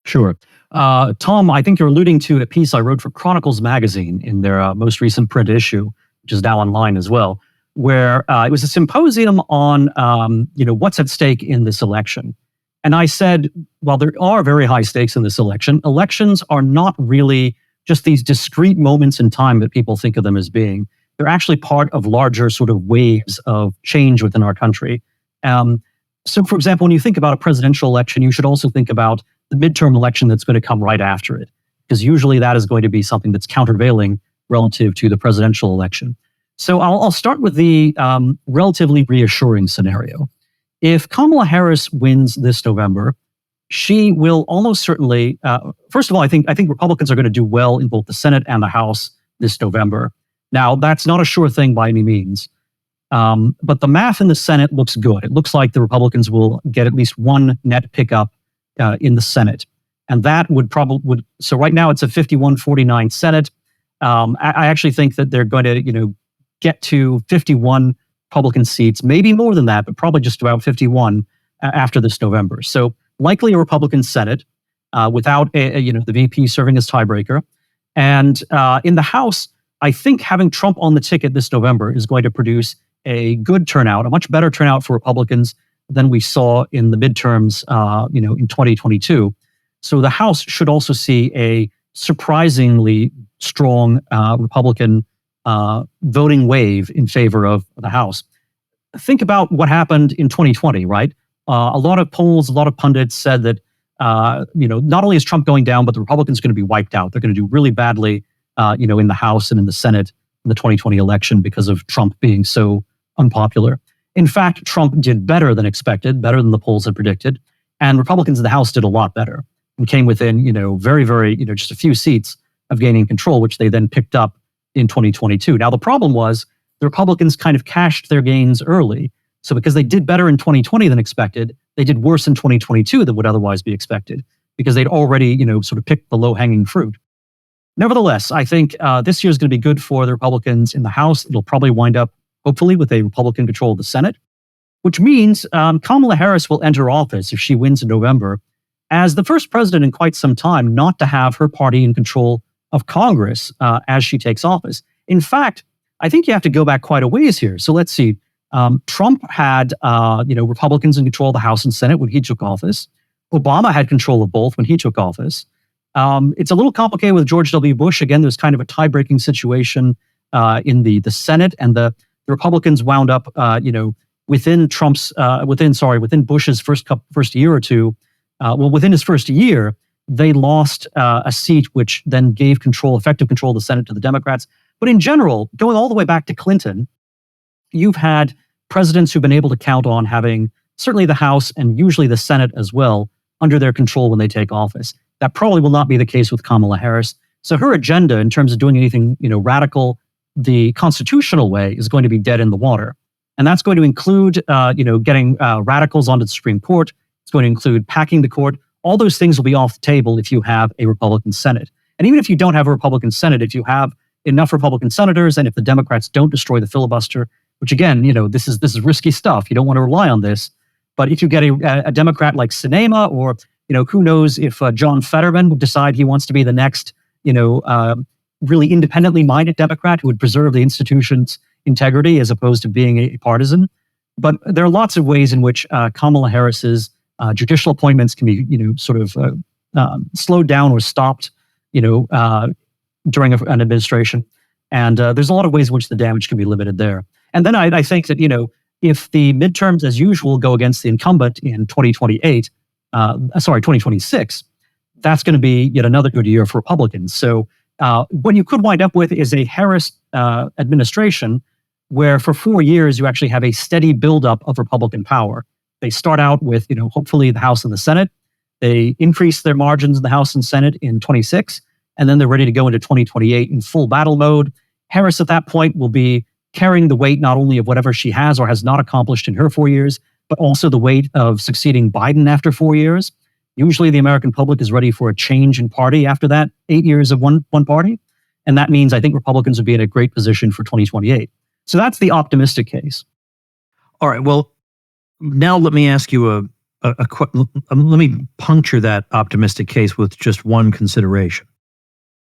Sure. Tom, I think you're alluding to a piece I wrote for Chronicles magazine in their most recent print issue, which is now online as well, where it was a symposium on what's at stake in this election. And I said, while there are very high stakes in this election, elections are not really just these discrete moments in time that people think of them as being. They're actually part of larger sort of waves of change within our country. So, for example, when you think about a presidential election, you should also think about the midterm election that's going to come right after it, because usually that is going to be something that's countervailing relative to the presidential election. So I'll start with the relatively reassuring scenario. If Kamala Harris wins this November, she will almost certainly, first of all, I think Republicans are going to do well in both the Senate and the House this November. Now, that's not a sure thing by any means, but the math in the Senate looks good. It looks like the Republicans will get at least one net pickup in the Senate. And that so right now it's a 51-49 Senate. I actually think that they're going to, get to 51 Republican seats, maybe more than that, but probably just about 51 after this November. So likely a Republican Senate without the VP serving as tiebreaker. And in the House, I think having Trump on the ticket this November is going to produce a good turnout, a much better turnout for Republicans than we saw in the midterms, in 2022. So the House should also see a surprisingly strong Republican voting wave in favor of the House. Think about what happened in 2020, right? A lot of polls, a lot of pundits said that, not only is Trump going down, but the Republicans are going to be wiped out. They're going to do really badly, in the House and in the Senate in the 2020 election because of Trump being so unpopular. In fact, Trump did better than expected, better than the polls had predicted, and Republicans in the House did a lot better and came within, very, very, just a few seats of gaining control, which they then picked up in 2022. Now, the problem was the Republicans kind of cashed their gains early. So because they did better in 2020 than expected, they did worse in 2022 than would otherwise be expected because they'd already, sort of picked the low-hanging fruit. Nevertheless, I think this year is going to be good for the Republicans in the House. It'll probably wind up, hopefully, with a Republican control of the Senate, which means Kamala Harris will enter office if she wins in November as the first president in quite some time not to have her party in control of Congress as she takes office. In fact, I think you have to go back quite a ways here. So let's see. Trump had, Republicans in control of the House and Senate when he took office. Obama had control of both when he took office. It's a little complicated with George W. Bush. Again, there's kind of a tie-breaking situation in the Senate, and the Republicans wound up, within Bush's first year or two. Within his first year, they lost a seat, which then gave effective control of the Senate to the Democrats. But in general, going all the way back to Clinton, you've had presidents who've been able to count on having certainly the House and usually the Senate as well under their control when they take office. That probably will not be the case with Kamala Harris. So her agenda in terms of doing anything, radical the constitutional way is going to be dead in the water. And that's going to include, getting radicals onto the Supreme Court. It's going to include packing the court. All those things will be off the table if you have a Republican Senate. And even if you don't have a Republican Senate, if you have enough Republican senators, and if the Democrats don't destroy the filibuster, which again, this is risky stuff. You don't want to rely on this. But if you get a Democrat like Sinema, or who knows if John Fetterman would decide he wants to be the next, really independently minded Democrat who would preserve the institution's integrity as opposed to being a partisan. But there are lots of ways in which Kamala Harris's judicial appointments can be, slowed down or stopped, during an administration. And there's a lot of ways in which the damage can be limited there. And then I think that, if the midterms, as usual, go against the incumbent in 2026, that's going to be yet another good year for Republicans. So what you could wind up with is a Harris administration where for 4 years you actually have a steady buildup of Republican power. They start out with, hopefully the House and the Senate. They increase their margins in the House and Senate in 26, and then they're ready to go into 2028 in full battle mode. Harris at that point will be carrying the weight not only of whatever she has or has not accomplished in her 4 years, but also the weight of succeeding Biden after 4 years. Usually the American public is ready for a change in party after that 8 years of one party. And that means I think Republicans would be in a great position for 2028. So that's the optimistic case. All right. Well, now let me ask you let me puncture that optimistic case with just one consideration.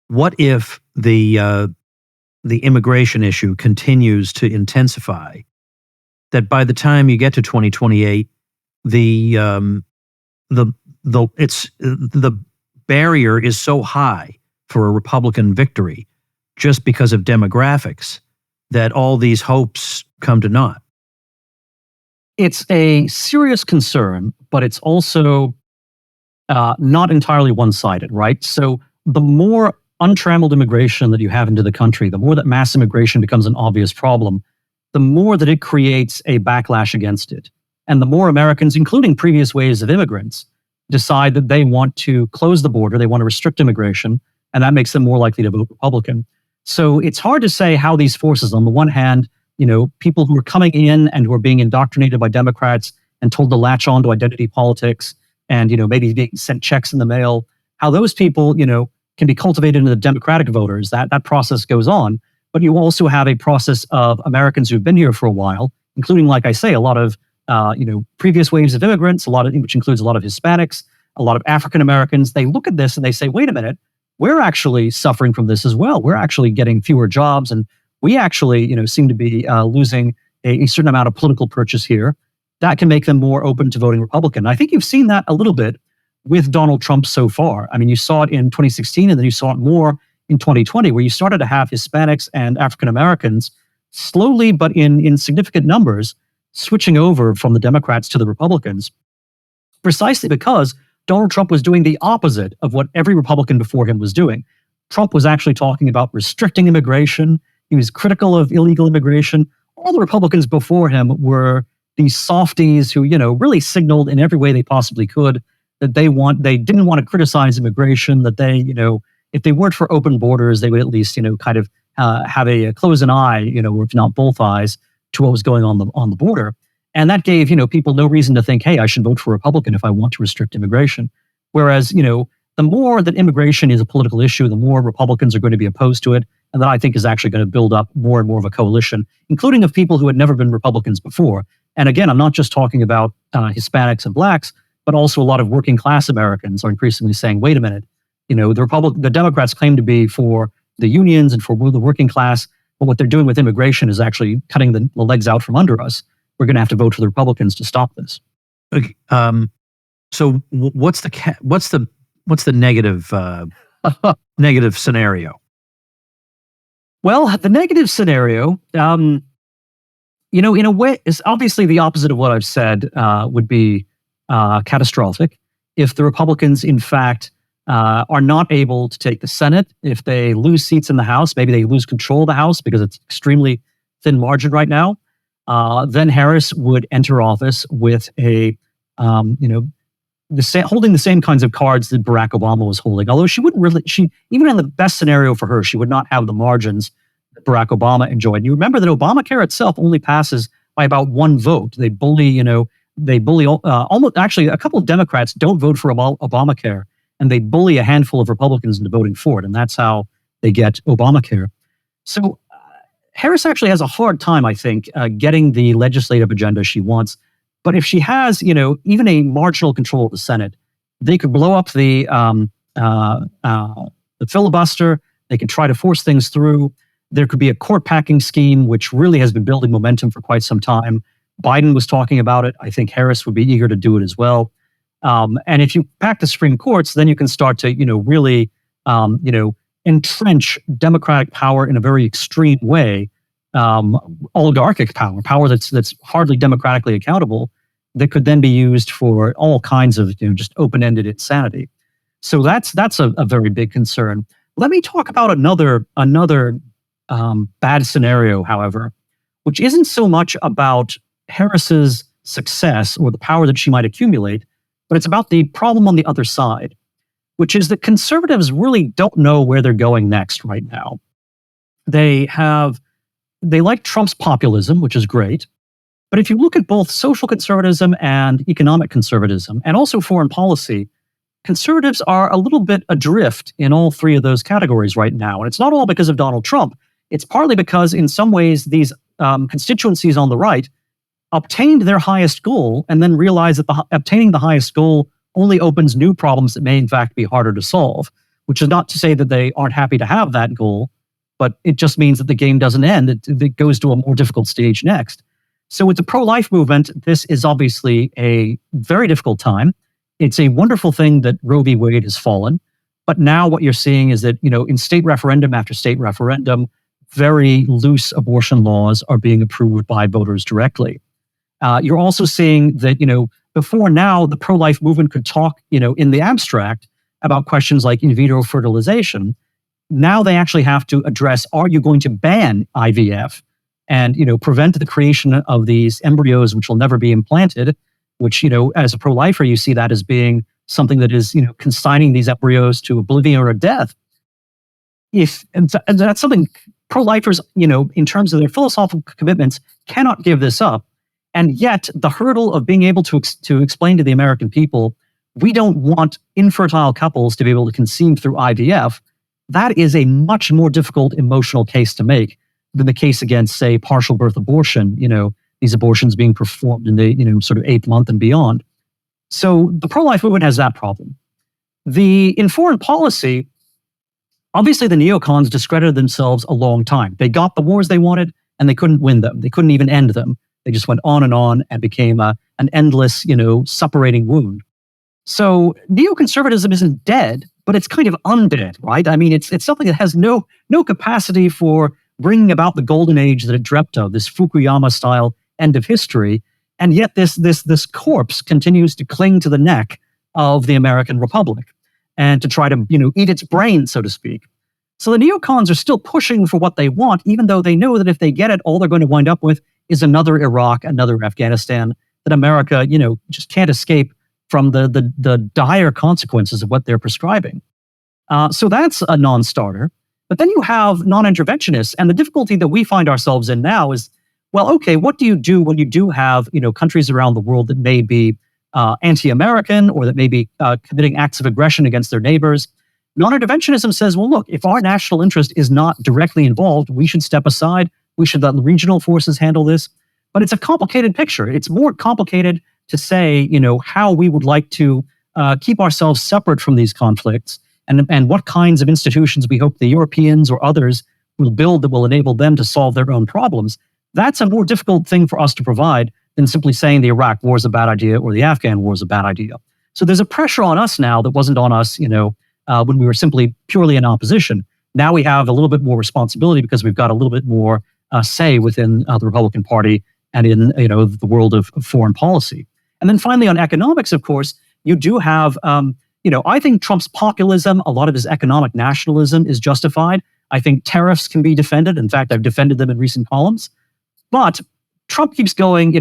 What if the immigration issue continues to intensify, that by the time you get to 2028, the barrier is so high for a Republican victory just because of demographics that all these hopes come to naught? It's a serious concern, but it's also not entirely one-sided, right? So the more untrammeled immigration that you have into the country, the more that mass immigration becomes an obvious problem, the more that it creates a backlash against it. And the more Americans, including previous waves of immigrants, decide that they want to close the border, they want to restrict immigration, and that makes them more likely to vote Republican. So it's hard to say how these forces, on the one hand, people who are coming in and who are being indoctrinated by Democrats and told to latch on to identity politics and, maybe being sent checks in the mail, how those people, can be cultivated into the Democratic voters. That process goes on. But you also have a process of Americans who've been here for a while, including, like I say, a lot of, previous waves of immigrants, which includes a lot of Hispanics, a lot of African Americans. They look at this and they say, wait a minute, we're actually suffering from this as well. We're actually getting fewer jobs, and we actually, seem to be losing a certain amount of political purchase here. That can make them more open to voting Republican. I think you've seen that a little bit with Donald Trump so far. I mean, you saw it in 2016, and then you saw it more in 2020, where you started to have Hispanics and African Americans slowly, but in significant numbers, switching over from the Democrats to the Republicans, precisely because Donald Trump was doing the opposite of what every Republican before him was doing. Trump was actually talking about restricting immigration. He was critical of illegal immigration. All the Republicans before him were these softies who, really signaled in every way they possibly could that they didn't want to criticize immigration, that they, if they weren't for open borders, they would at least, kind of have a close an eye, or if not both eyes, to what was going on the border. And that gave, people no reason to think, hey, I should vote for a Republican if I want to restrict immigration. Whereas, the more that immigration is a political issue, the more Republicans are going to be opposed to it. And that I think is actually going to build up more and more of a coalition, including of people who had never been Republicans before. And again, I'm not just talking about Hispanics and Blacks, but also a lot of working class Americans are increasingly saying, wait a minute, the Democrats claim to be for the unions and for the working class, but what they're doing with immigration is actually cutting the legs out from under us. We're going to have to vote for the Republicans to stop this. Okay, so what's the negative negative scenario? Well, the negative scenario, in a way, is obviously the opposite of what I've said would be catastrophic. If the Republicans, in fact, are not able to take the Senate. If they lose seats in the House, maybe they lose control of the House because it's extremely thin margin right now. Then Harris would enter office with holding the same kinds of cards that Barack Obama was holding. Although she wouldn't really, even in the best scenario for her, she would not have the margins that Barack Obama enjoyed. And you remember that Obamacare itself only passes by about one vote. They bully almost, actually, a couple of Democrats don't vote for Obamacare, and they bully a handful of Republicans into voting for it, and that's how they get Obamacare. So Harris actually has a hard time, I think, getting the legislative agenda she wants. But if she has, even a marginal control of the Senate, they could blow up the filibuster. They could try to force things through. There could be a court packing scheme, which really has been building momentum for quite some time. Biden was talking about it. I think Harris would be eager to do it as well. And if you pack the Supreme Courts, then you can start to, really, entrench Democratic power in a very extreme way, oligarchic power that's hardly democratically accountable, that could then be used for all kinds of, just open-ended insanity. So that's a very big concern. Let me talk about another bad scenario, however, which isn't so much about Harris's success or the power that she might accumulate, but it's about the problem on the other side, which is that conservatives really don't know where they're going next right now. They like Trump's populism, which is great. But if you look at both social conservatism and economic conservatism, and also foreign policy, conservatives are a little bit adrift in all three of those categories right now. And it's not all because of Donald Trump. It's partly because in some ways these constituencies on the right obtained their highest goal and then realized that obtaining the highest goal only opens new problems that may in fact be harder to solve, which is not to say that they aren't happy to have that goal, but it just means that the game doesn't end. It goes to a more difficult stage next. So with the pro-life movement, this is obviously a very difficult time. It's a wonderful thing that Roe v. Wade has fallen. But now what you're seeing is that, in state referendum after state referendum, very loose abortion laws are being approved by voters directly. You're also seeing that, before now, the pro-life movement could talk, in the abstract about questions like in vitro fertilization. Now they actually have to address, are you going to ban IVF and, prevent the creation of these embryos which will never be implanted, which, as a pro-lifer, you see that as being something that is, consigning these embryos to oblivion or death. And that's something pro-lifers, in terms of their philosophical commitments, cannot give this up. And yet the hurdle of being able to explain to the American people, we don't want infertile couples to be able to conceive through IVF, that is a much more difficult emotional case to make than the case against, say, partial birth abortion, these abortions being performed in the, sort of 8th month and beyond. So the pro-life movement has that problem. In foreign policy, obviously the neocons discredited themselves a long time. They got the wars they wanted and they couldn't win them. They couldn't even end them. They just went on and became an endless, suppurating wound. So neoconservatism isn't dead, but it's kind of undead, right? I mean, it's something that has no capacity for bringing about the golden age that it dreamt of, this Fukuyama-style end of history. And yet this corpse continues to cling to the neck of the American Republic and to try to, eat its brain, so to speak. So the neocons are still pushing for what they want, even though they know that if they get it, all they're going to wind up with is another Iraq, another Afghanistan, that America, just can't escape from the dire consequences of what they're prescribing. So that's a non-starter. But then you have non-interventionists, and the difficulty that we find ourselves in now is, well, okay, what do you do when you do have, countries around the world that may be anti-American or that may be committing acts of aggression against their neighbors? Non-interventionism says, well, look, if our national interest is not directly involved, we should step aside. We should let regional forces handle this. But it's a complicated picture. It's more complicated to say, how we would like to keep ourselves separate from these conflicts and what kinds of institutions we hope the Europeans or others will build that will enable them to solve their own problems. That's a more difficult thing for us to provide than simply saying the Iraq war is a bad idea or the Afghan war is a bad idea. So there's a pressure on us now that wasn't on us, when we were simply purely in opposition. Now we have a little bit more responsibility because we've got a little bit more say within the Republican Party and in the world of foreign policy. And then finally on economics, of course, you do have I think Trump's populism, a lot of his economic nationalism is justified. I think tariffs can be defended. In fact, I've defended them in recent columns. But Trump keeps going,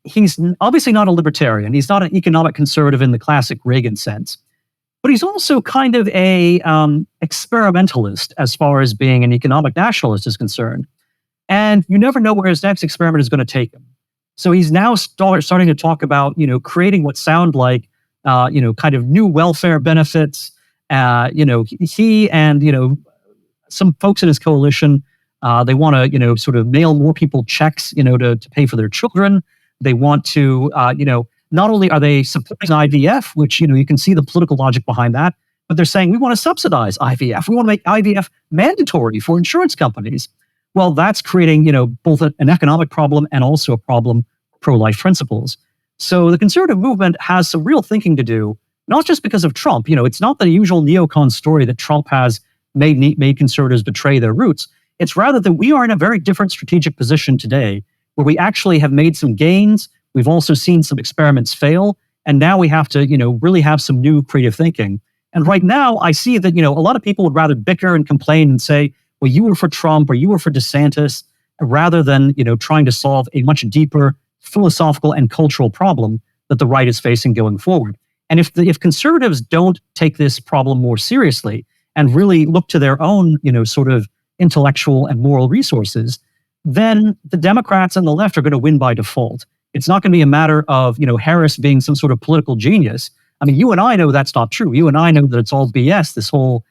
he's obviously not a libertarian. He's not an economic conservative in the classic Reagan sense. But he's also kind of a experimentalist as far as being an economic nationalist is concerned. And you never know where his next experiment is going to take him. So he's now starting to talk about, creating what sound like, kind of new welfare benefits. He and, some folks in his coalition, they want to, sort of mail more people checks, to pay for their children. They want to, not only are they supporting IVF, which, you can see the political logic behind that, but they're saying we want to subsidize IVF. We want to make IVF mandatory for insurance companies. Well, that's creating, both an economic problem and also a problem for pro-life principles. So the conservative movement has some real thinking to do, not just because of Trump. It's not the usual neocon story that Trump has made conservatives betray their roots. It's rather that we are in a very different strategic position today, where we actually have made some gains. We've also seen some experiments fail. And now we have to, really have some new creative thinking. And right now, I see that, a lot of people would rather bicker and complain and say, well, you were for Trump or you were for DeSantis, rather than, trying to solve a much deeper philosophical and cultural problem that the right is facing going forward. And if conservatives don't take this problem more seriously and really look to their own, sort of intellectual and moral resources, then the Democrats and the left are going to win by default. It's not going to be a matter of, Harris being some sort of political genius. I mean, you and I know that's not true. You and I know that it's all BS, this whole,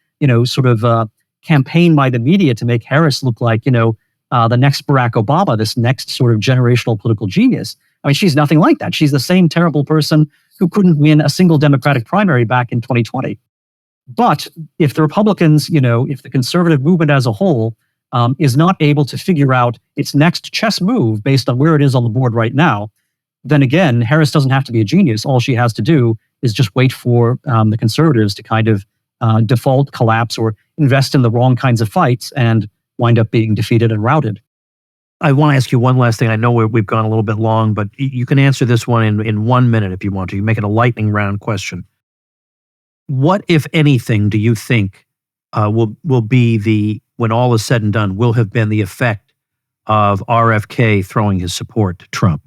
sort of campaign by the media to make Harris look like, the next Barack Obama, this next sort of generational political genius. I mean, she's nothing like that. She's the same terrible person who couldn't win a single Democratic primary back in 2020. But if the Republicans, if the conservative movement as a whole is not able to figure out its next chess move based on where it is on the board right now, then again, Harris doesn't have to be a genius. All she has to do is just wait for the conservatives to kind of default, collapse, or invest in the wrong kinds of fights and wind up being defeated and routed. I want to ask you one last thing. I know we've gone a little bit long, but you can answer this one in 1 minute if you want to. You make it a lightning round question. What, if anything, do you think will be when all is said and done, will have been the effect of RFK throwing his support to Trump?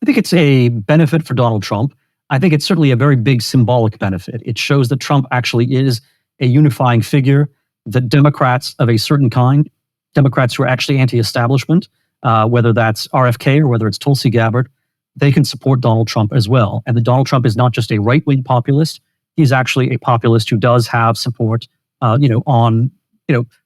I think it's a benefit for Donald Trump. I think it's certainly a very big symbolic benefit. It shows that Trump actually is a unifying figure, that Democrats of a certain kind, Democrats who are actually anti-establishment, whether that's RFK or whether it's Tulsi Gabbard, they can support Donald Trump as well. And that Donald Trump is not just a right-wing populist, he's actually a populist who does have support, on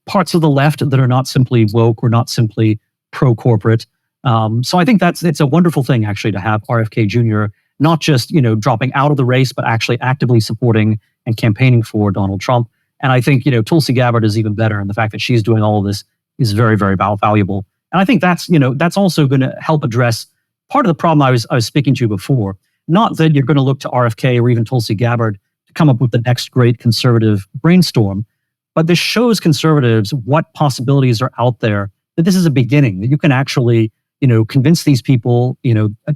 parts of the left that are not simply woke or not simply pro-corporate. So I think it's a wonderful thing actually to have RFK Jr. not just dropping out of the race, but actually actively supporting and campaigning for Donald Trump. And I think Tulsi Gabbard is even better, and the fact that she's doing all of this is very, very valuable. And I think that's also going to help address part of the problem I was speaking to before. Not that you're going to look to RFK or even Tulsi Gabbard to come up with the next great conservative brainstorm, but this shows conservatives what possibilities are out there, that this is a beginning, that you can actually, convince these people,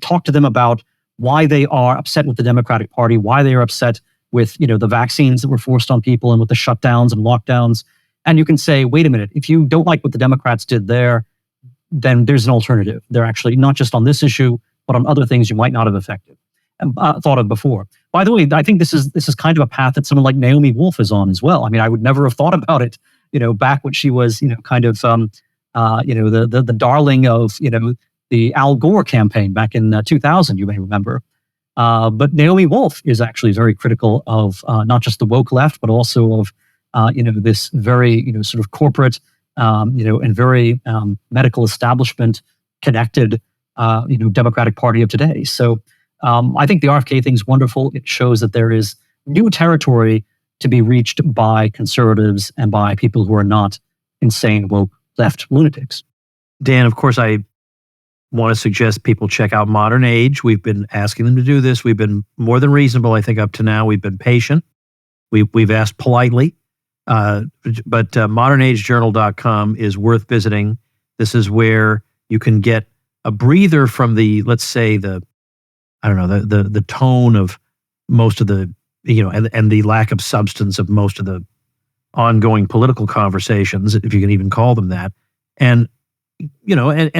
talk to them about why they are upset with the Democratic Party, why they are upset with, the vaccines that were forced on people and with the shutdowns and lockdowns. And you can say, wait a minute, if you don't like what the Democrats did there, then there's an alternative. They're actually not just on this issue, but on other things you might not have thought of before. By the way, I think this is kind of a path that someone like Naomi Wolf is on as well. I mean, I would never have thought about it, back when she was, kind of, the darling of, the Al Gore campaign back in 2000, you may remember. But Naomi Wolf is actually very critical of not just the woke left, but also of, this very, sort of corporate, and very medical establishment connected, Democratic Party of today. So I think the RFK thing is wonderful. It shows that there is new territory to be reached by conservatives and by people who are not insane, woke left lunatics. Dan, of course, I want to suggest people check out Modern Age. We've been asking them to do this. We've been more than reasonable, I think, up to now. We've been patient. We've asked politely. But modernagejournal.com is worth visiting. This is where you can get a breather from the, let's say, the tone of most of the, and the lack of substance of most of the ongoing political conversations, if you can even call them that, and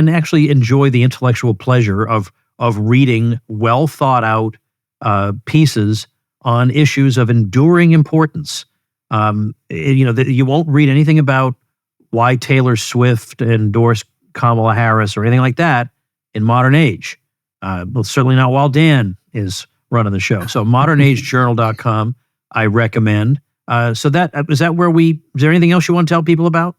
actually enjoy the intellectual pleasure of reading well thought out pieces on issues of enduring importance. You won't read anything about why Taylor Swift endorsed Kamala Harris or anything like that in modern age. Well, certainly not while Dan is running the show. So modernagejournal.com, I recommend. Is there anything else you want to tell people about?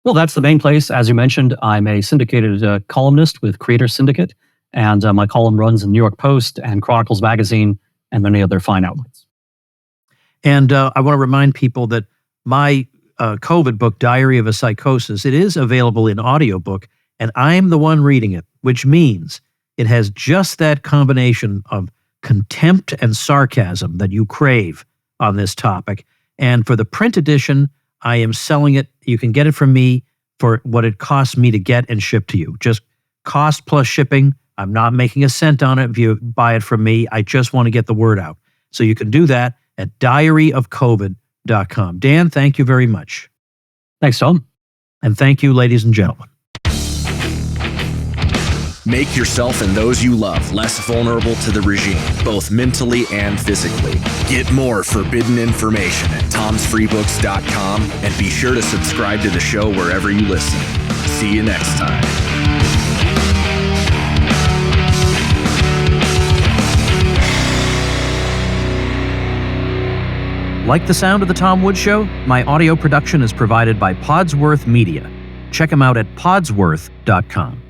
Well, that's the main place. As you mentioned, I'm a syndicated columnist with Creators Syndicate, and my column runs in New York Post and Chronicles Magazine and many other fine outlets. And I want to remind people that my COVID book, Diary of a Psychosis, it is available in audiobook, and I'm the one reading it, which means it has just that combination of contempt and sarcasm that you crave on this topic. And for the print edition, I am selling it. You can get it from me for what it costs me to get and ship to you. Just cost plus shipping. I'm not making a cent on it if you buy it from me. I just want to get the word out. So you can do that at diaryofcovid.com. Dan, thank you very much. Thanks, Tom. And thank you, ladies and gentlemen. Make yourself and those you love less vulnerable to the regime, both mentally and physically. Get more forbidden information at tomsfreebooks.com and be sure to subscribe to the show wherever you listen. See you next time. Like the sound of The Tom Woods Show? My audio production is provided by Podsworth Media. Check them out at podsworth.com.